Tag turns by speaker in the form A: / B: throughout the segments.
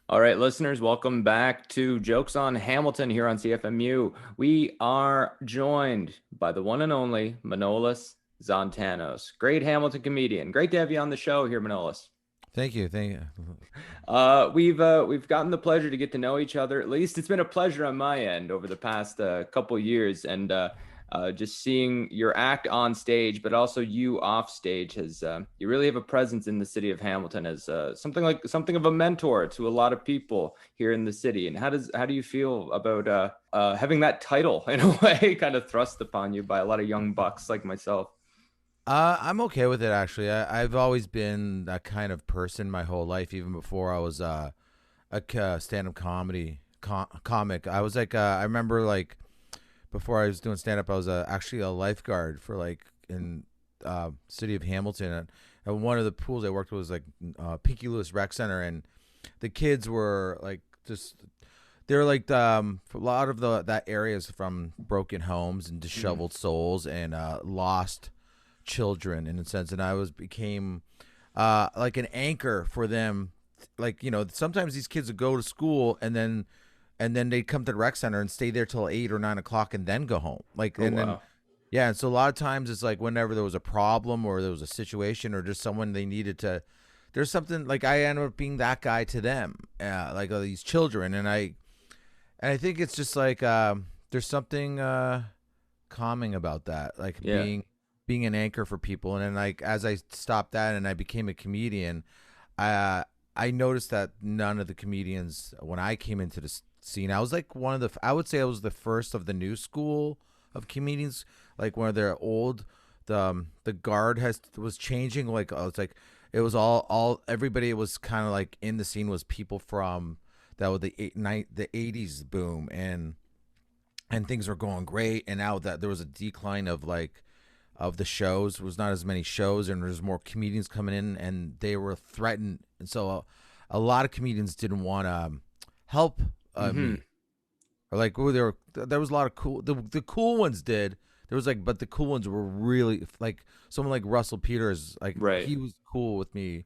A: All right, listeners, welcome back to Jokes on Hamilton here on CFMU. We are joined by the one and only Manolis Zontanos, great Hamilton comedian. Great to have you on the show here, Manolis.
B: Thank you. Thank you.
A: We've gotten the pleasure to get to know each other. At least it's been a pleasure on my end over the past couple years, and just seeing your act on stage, but also you off stage has you really have a presence in the city of Hamilton as something of a mentor to a lot of people here in the city. And how do you feel about having that title in a way kind of thrust upon you by a lot of young bucks like myself?
B: I'm okay with it actually. I've always been that kind of person my whole life, even before I was stand-up comic. I was I remember before I was doing stand-up, I was actually a lifeguard for in city of Hamilton, and one of the pools I worked with was Pinky Lewis Rec Center, and the kids were just they're a lot of that area is from broken homes and
A: Mm.
B: disheveled souls and lost children in a sense, and I was became like an anchor for them. Sometimes these kids would go to school and then they'd come to the rec center and stay there till 8 or 9 o'clock and then go home.
A: Oh
B: And then
A: wow.
B: yeah, and so a lot of times it's like whenever there was a problem or there was a situation or just someone they needed to. There's something like I ended up being that guy to them, these children, and I think it's just there's something calming about that, like
A: Yeah.
B: being an anchor for people. And then as I stopped that and I became a comedian, I noticed that none of the comedians when I came into the scene, I was like one of the I would say I was the first of the new school of comedians, like one of their old the guard has was changing. It's like it was all everybody was kind of like in the scene was people from that was the 80s boom, and things were going great, and now that there was a decline of of the shows, there was not as many shows and there's more comedians coming in and they were threatened, and so a lot of comedians didn't want to help
A: Mm-hmm.
B: me, or there was a lot of the cool ones did. There was but the cool ones were really like someone like Russell Peters, like
A: Right.
B: he was cool with me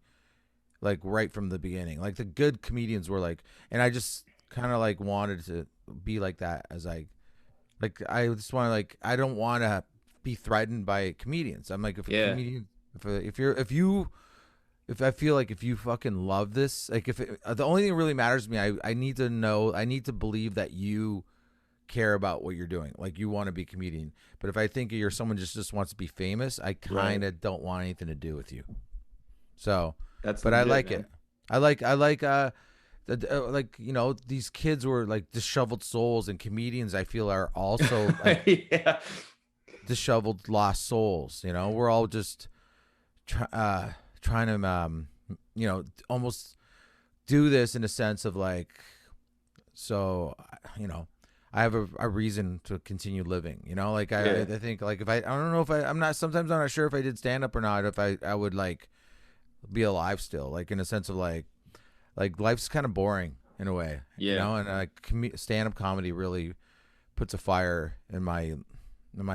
B: right from the beginning. Like the good comedians were and I just kind of wanted to be like that as I just want to I don't want to be threatened by comedians. I'm like if a
A: Yeah.
B: comedian if I feel like if you fucking love this, if the only thing that really matters to me, I need to know, I need to believe that you care about what you're doing. Like you want to be a comedian. But if I think you're someone just wants to be famous, I
A: Right.
B: kind of don't want anything to do with you. So,
A: That's
B: but I
A: legit,
B: like
A: man.
B: it. I like these kids were like disheveled souls, and comedians I feel are also like
A: Yeah.
B: disheveled lost souls. We're all just trying to almost do this in a sense of so I have a reason to continue living. I
A: Yeah.
B: think if I don't know if I'm not, sometimes I'm not sure if I did stand up or not, if I would be alive still, in a sense of life's kind of boring in a way,
A: Yeah.
B: and stand up comedy really puts a fire in my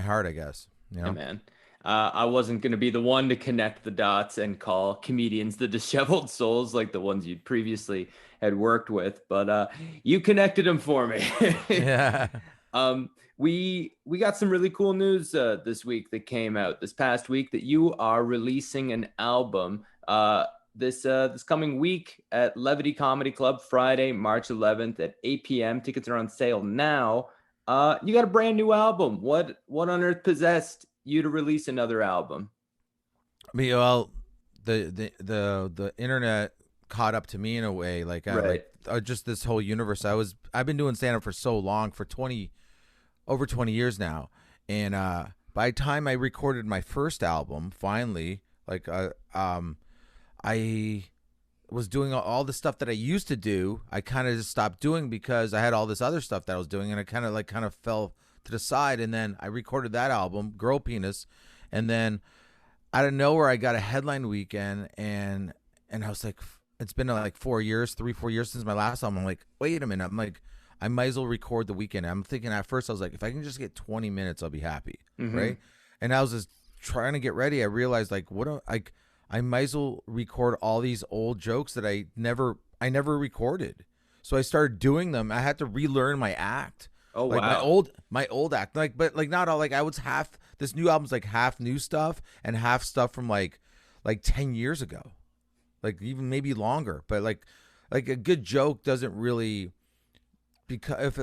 B: heart, I guess.
A: Yeah, man. I wasn't going to be the one to connect the dots and call comedians the disheveled souls like the ones you'd previously had worked with, but you connected them for me.
B: Yeah.
A: Um, we got some really cool news this week that came out this past week that you are releasing an album this coming week at Levity Comedy Club Friday, March 11th at 8 p.m. Tickets are on sale now. You got a brand new album. What on earth possessed you to release another album?
B: Well, the internet caught up to me in a way,
A: Right.
B: just this whole universe. I've been doing stand up for so long, for 20 over 20 years now, and by the time I recorded my first album, finally, I was doing all the stuff that I used to do. I kind of just stopped doing because I had all this other stuff that I was doing, and I kind of fell to the side. And then I recorded that album, Girl Penis, and then out of nowhere I got a headline weekend, and I was like, it's been 4 years, 3 4 years since my last album. I'm like, wait a minute. I'm like, I might as well record the weekend. I'm thinking at first I was like, if I can just get 20 minutes, I'll be happy,
A: Mm-hmm.
B: right? And I was just trying to get ready. I realized I might as well record all these old jokes that I never recorded. So I started doing them. I had to relearn my act,
A: Oh
B: like
A: wow.
B: my old act, like, but like not all. Like I was half, this new album's like half new stuff and half stuff from like 10 years ago, like even maybe longer. But like a good joke doesn't really, because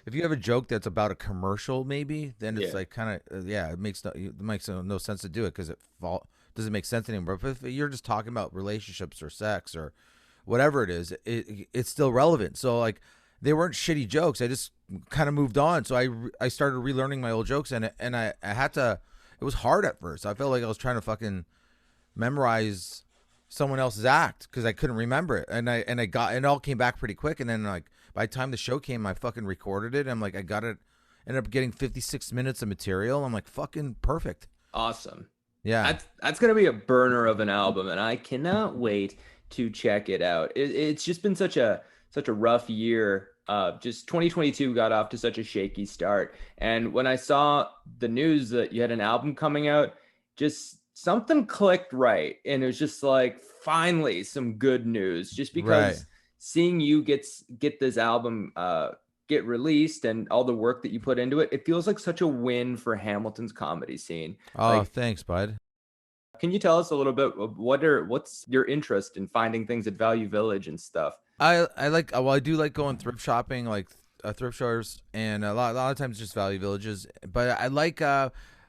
B: if you have a joke that's about a commercial, maybe then it's
A: Yeah.
B: like kind of yeah, it makes no sense to do it because it doesn't make sense anymore. But if you're just talking about relationships or sex or whatever it is, it's still relevant. So like they weren't shitty jokes. I just kind of moved on. So I started relearning my old jokes, and I had to. It was hard at first. I felt like I was trying to fucking memorize someone else's act because I couldn't remember it, and I got it all came back pretty quick. And then like by the time the show came, I fucking recorded it. I'm like I got it. Ended up getting 56 minutes of material. I'm like fucking perfect.
A: Awesome.
B: Yeah.
A: That's gonna be a burner of an album, and I cannot wait to check it out. It's just been such a rough year. Just 2022 got off to such a shaky start, and when I saw the news that you had an album coming out, just something clicked right, and it was just like finally some good news. Just
B: Right.
A: because seeing you get this album get released and all the work that you put into it, it feels like such a win for Hamilton's comedy scene.
B: Oh,
A: Like,
B: thanks, bud.
A: can you tell us a little bit of what's your interest in finding things at Value Village and stuff?
B: I like well I do like going thrift shopping, like thrift stores, and a lot of times just value villages. But I like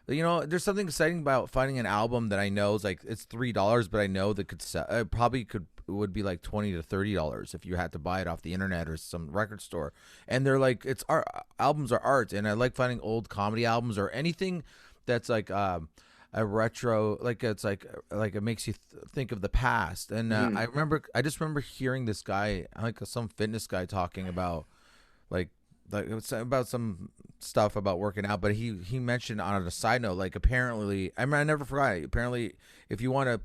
B: there's something exciting about finding an album that I know is like it's $3, but I know that could sell, probably could would be like $20 to $30 if you had to buy it off the internet or some record store. And they're like it's art, albums are art, and I like finding old comedy albums or anything that's like a retro, like it's like it makes you think of the past. And
A: Mhm.
B: I just remember hearing this guy, like some fitness guy, talking about like it was about some stuff about working out, but he mentioned on a side note, like apparently, I mean, I never forgot it. Apparently, if you want to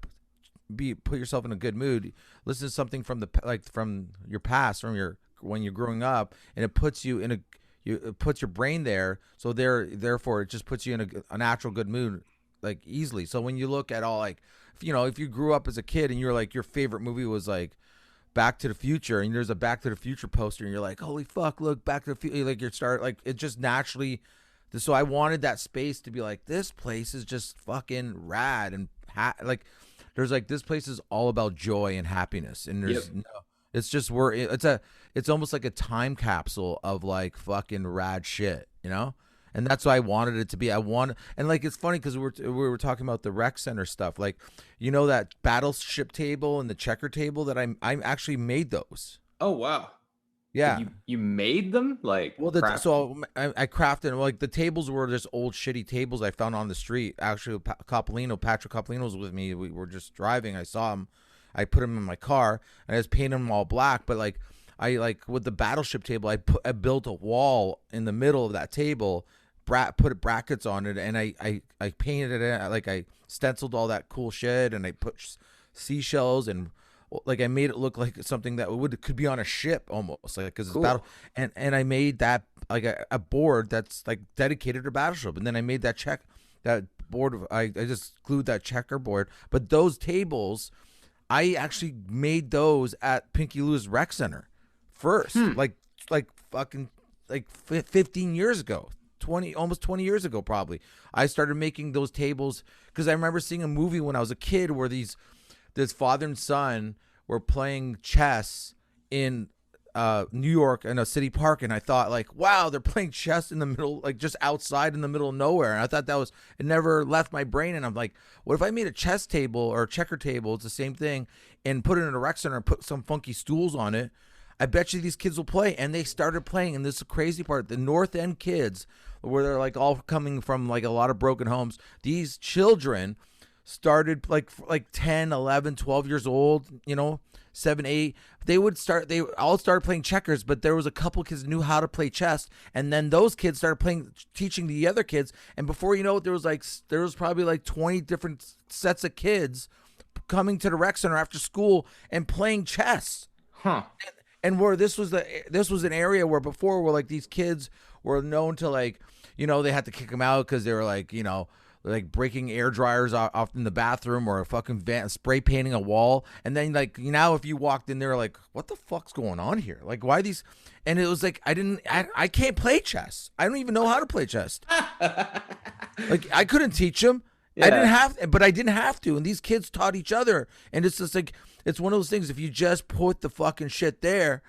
B: put yourself in a good mood, listen to something from from your past, from your when you're growing up, and it puts you in a it puts your brain there, so therefore it just puts you in a natural good mood, like easily. So when you look at all, like, if you grew up as a kid and you're like your favorite movie was like Back to the Future, and there's a Back to the Future poster, and you're like, holy fuck, look, Back to the Future, like you start like it just naturally. So I wanted that space to be like, this place is just fucking rad, and like there's like this place is all about joy and happiness, and
A: Yep.
B: there's no, it's just it's almost like a time capsule of like fucking rad shit. And that's what I wanted it to be. And like it's funny because we were talking about the rec center stuff, like that battleship table and the checker table that I actually made those.
A: Oh wow. Like
B: Yeah.
A: you made them like
B: Well,
A: craft.
B: so I crafted, like, the tables were just old shitty tables I found on the street. Actually, Patrick Coppolino was with me. We were just driving. I saw him. I put him in my car, and I just painted them all black. But like I like with the battleship table, I built a wall in the middle of that table, put brackets on it, and I painted it. Like I stenciled all that cool shit, and I put seashells and like I made it look like something that could be on a ship almost, like because it's
A: Cool.
B: battle. And I made that like a board that's like dedicated to battleship, and then I made that board I just glued that checkerboard. But those tables, I actually made those at Pinky Lou's Rec Center first,
A: Hmm.
B: like fucking like 15 years ago. 20 almost 20 years ago probably I started making those tables because I remember seeing a movie when I was a kid where this father and son were playing chess in New York in a city park, and I thought like, wow, they're playing chess in the middle, like just outside in the middle of nowhere. And I thought it never left my brain. And I'm like, what if I made a chess table or a checker table? It's the same thing, and put it in a rec center and put some funky stools on it. I bet you these kids will play. And they started playing. And this is the crazy part: the North End kids, where they're like all coming from like a lot of broken homes. These children started like 10, 11, 12 years old, 7, 8. They all started playing checkers, but there was a couple kids that knew how to play chess, and then those kids started teaching the other kids, and before you know it, there was probably like 20 different sets of kids coming to the rec center after school and playing chess.
A: Huh.
B: And where this was an area where before where like these kids were known to, like, they had to kick them out because they were like, like breaking air dryers off in the bathroom, or a fucking spray painting a wall. And then like now if you walked in there, like, what the fuck's going on here? Like, why these? And it was like, I can't play chess. I don't even know how to play chess. Like, I couldn't teach them.
A: Yeah.
B: I didn't have, but I didn't have to. And these kids taught each other. And it's just like, it's one of those things. If you just put the fucking shit there,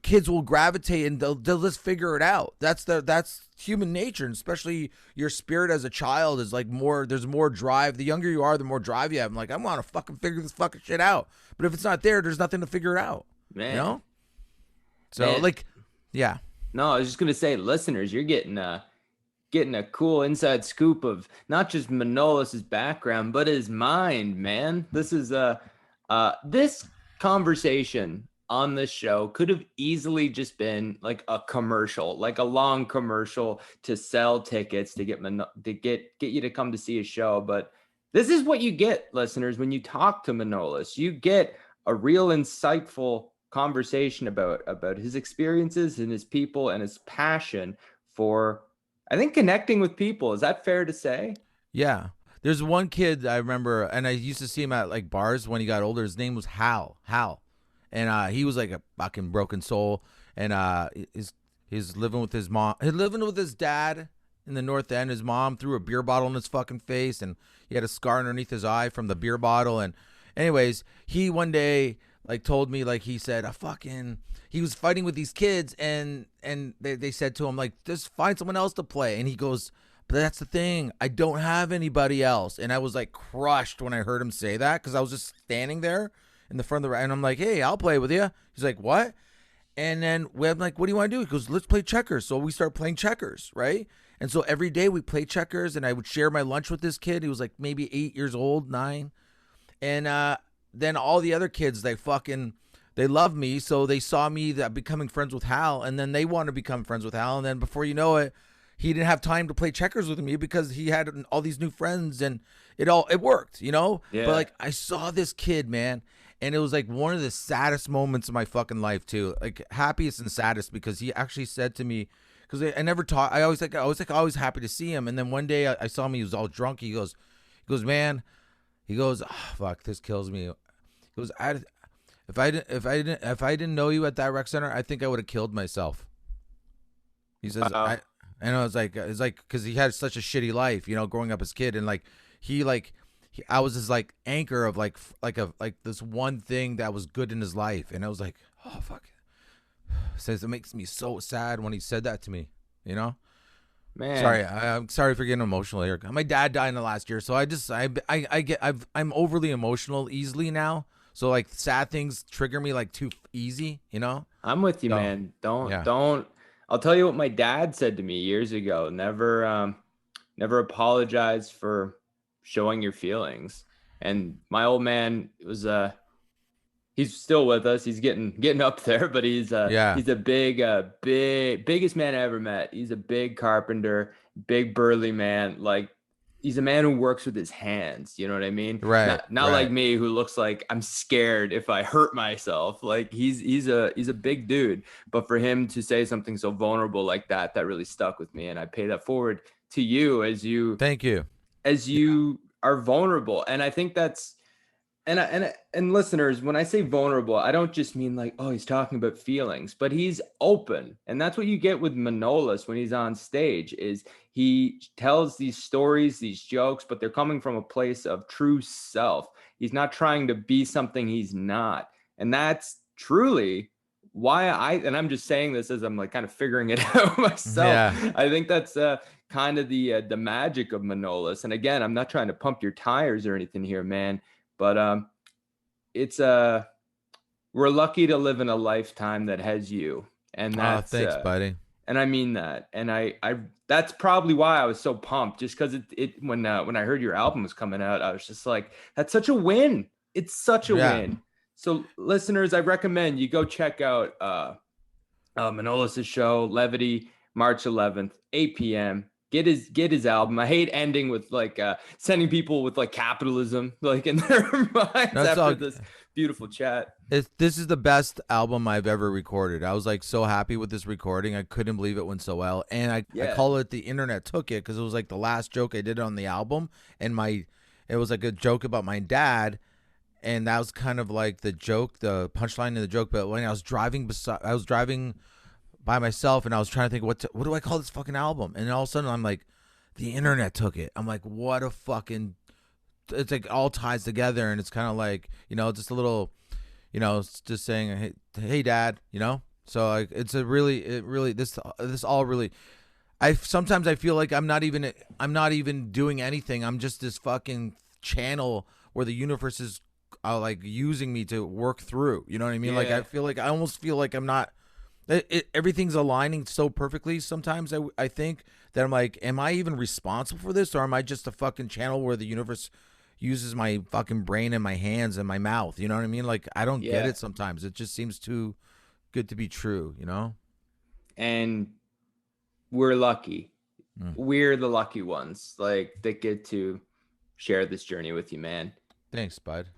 B: kids will gravitate and they'll just figure it out. That's human nature, and especially your spirit as a child is like more. There's more drive. The younger you are, the more drive you have. I'm like, I want to fucking figure this fucking shit out. But if it's not there, there's nothing to figure out.
A: Man.
B: You know. So
A: Man.
B: like, yeah.
A: No, I was just gonna say, listeners, you're getting a cool inside scoop of not just Manolis's background, but his mind, man. This is this conversation on this show could have easily just been like a commercial, like a long commercial to sell tickets to get you to come to see a show. But this is what you get, listeners, when you talk to Manolis. You get a real insightful conversation about his experiences and his people and his passion for, I think, connecting with people. Is that fair to say?
B: Yeah. There's one kid I remember, and I used to see him at like bars when he got older. His name was Hal. And he was like a fucking broken soul. And he's living with his mom. He's living with his dad in the North End. His mom threw a beer bottle in his fucking face, and he had a scar underneath his eye from the beer bottle. And anyways, he one day like told me, like, he said, he was fighting with these kids, and they said to him, like, just find someone else to play. And he goes, but that's the thing, I don't have anybody else. And I was like crushed when I heard him say that, because I was just standing there in the front of the, and I'm like, hey, I'll play with you. He's like, what? And then I'm like, what do you want to do? He goes, let's play checkers. So we start playing checkers, right? And so every day we play checkers, and I would share my lunch with this kid. He was like maybe 8 years old, 9. And then all the other kids, they love me. So they saw me becoming friends with Hal, and then they want to become friends with Hal. And then before you know it, he didn't have time to play checkers with me because he had all these new friends, and it worked, you know?
A: Yeah.
B: But like, I saw this kid, man, and it was like one of the saddest moments of my fucking life too. Like, happiest and saddest, because he actually said to me, because I never taught, I was always happy to see him. And then one day I saw him, he was all drunk. He goes, man, oh, fuck, this kills me. He goes, if I didn't know you at that rec center, I think I would have killed myself. He says, and I was like, it's like, because he had such a shitty life, you know, growing up as a kid, and like I was his like anchor of like this one thing that was good in his life, and I was like, oh fuck. Says it makes me so sad when he said that to me, you know.
A: Man,
B: sorry, I'm sorry for getting emotional here. My dad died in the last year, so I'm overly emotional easily now. So like, sad things trigger me like too easy, you know.
A: I'm with you,
B: So,
A: man. Don't.
B: yeah.
A: I'll tell you what my dad said to me years ago. Never apologize for showing your feelings. And my old man was he's still with us. He's getting up there, but he's a biggest man I ever met. He's a big carpenter, big burly man. Like, he's a man who works with his hands. You know what I mean?
B: Right.
A: Not
B: right.
A: like me, who looks like I'm scared if I hurt myself. Like, he's a big dude. But for him to say something so vulnerable like that really stuck with me. And I pay that forward to you
B: Thank you.
A: as you are vulnerable. And I think that's, and listeners, when I say vulnerable, I don't just mean like, oh, he's talking about feelings, but he's open. And that's what you get with Manolis when he's on stage, is he tells these stories, these jokes, but they're coming from a place of true self. He's not trying to be something he's not. And that's truly why and I'm just saying this as I'm like kind of figuring it out myself.
B: Yeah.
A: I think that's kind of the magic of Manolis. And again, I'm not trying to pump your tires or anything here, man. But it's we're lucky to live in a lifetime that has you, and that's
B: thanks, buddy.
A: And I mean that, and I that's probably why I was so pumped, just because when I heard your album was coming out, I was just like, that's such a win. It's such a win. So listeners, I recommend you go check out Manolis' show, Levity, March 11th, 8 p.m. Get his album. I hate ending with like sending people with like capitalism like in their minds after this Beautiful chat.
B: This is the best album I've ever recorded. I was like so happy with this recording. I couldn't believe it went so well. And I
A: Yeah.
B: call it the internet took it because it was like the last joke I did on the album. And it was like a joke about my dad. And that was kind of like the joke, the punchline of the joke. But when I was driving by myself and I was trying to think, what do I call this fucking album? And all of a sudden I'm like, the internet took it. I'm like, what a fucking, it's like all ties together. And it's kind of like, just a little, it's just saying, hey, dad, So like, it's this all really. Sometimes I feel like I'm not even doing anything. I'm just this fucking channel where the universe is like using me to work through. You know what I mean? Like
A: Yeah.
B: I almost feel like I'm not. Everything's aligning so perfectly. Sometimes I think that I'm like, am I even responsible for this, or am I just a fucking channel where the universe uses my fucking brain and my hands and my mouth? You know what I mean? Like I don't get
A: Yeah.
B: it sometimes. It just seems too good to be true.
A: And we're lucky.
B: Mm.
A: We're the lucky ones, like that get to share this journey with you, man.
B: Thanks, bud.